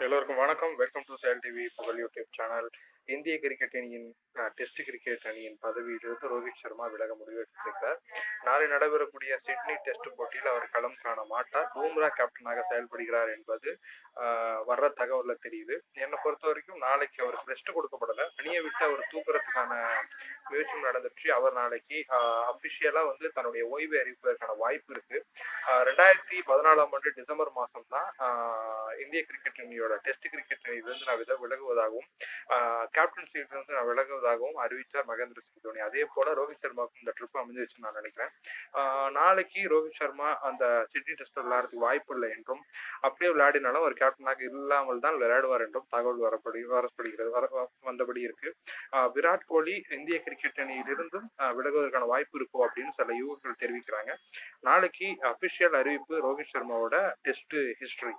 எல்லோருக்கும் வணக்கம். Welcome to செயல் டிவி புகழ் யூடியூப் சேனல். இந்திய கிரிக்கெட் அணியின் டெஸ்ட் கிரிக்கெட் அணியின் பதவியிலிருந்து ரோஹித் சர்மா விலக முடிவெடுத்திருக்கிறார். நாளை நடைபெறக்கூடிய சிட்னி டெஸ்ட் போட்டியில் அவர் களம் காண மாட்டார். பூம்ரா கேப்டனாக செயல்படுகிறார் என்பது வர்ற தகவல்ல தெரியுது. என்னை பொறுத்த வரைக்கும் நாளைக்கு அவருக்கு ரெஸ்ட் கொடுக்கப்படல. அணியை விட்டு அவர் தூக்குறதுக்கான முயற்சியும் நடந்துச்சு. அவர் நாளைக்கு அபிஷியலா தன்னுடைய ஓய்வை அறிவிப்பதற்கான வாய்ப்பு இருக்கு. 2014ஆம் ஆண்டு டிசம்பர் மாதம் தான் இந்திய கிரிக்கெட் அணியோட டெஸ்ட் கிரிக்கெட் அணியிலிருந்து நான் விலகுவதாகவும் கேப்டன்சியிலிருந்து நான் விலகுவதாகவும் அறிவித்தார் மகேந்திர சிங் தோனி. அதே போல ரோஹித் சர்மாவுக்கும் இந்த ட்ரிப் அமைஞ்சிருச்சுன்னு நான் நினைக்கிறேன். நாளைக்கு ரோஹித் சர்மா அந்த சிட்னி டெஸ்ட் விளையாடுறதுக்கு வாய்ப்பு இல்லை என்றும், அப்படியே விளையாடினாலும் ஒரு கேப்டனாக இல்லாமல் தான் விளையாடுவார் என்றும் தகவல் வந்தபடி இருக்கு. விராட் கோலி இந்திய கிரிக்கெட் அணியிலிருந்தும் விலகுவதற்கான வாய்ப்பு இருக்கும் அப்படின்னு சில யூகங்கள் தெரிவிக்கிறாங்க. நாளைக்கு அபிஷியல் அறிவிப்பு ரோஹித் சர்மாவோட டெஸ்ட் ஹிஸ்டரி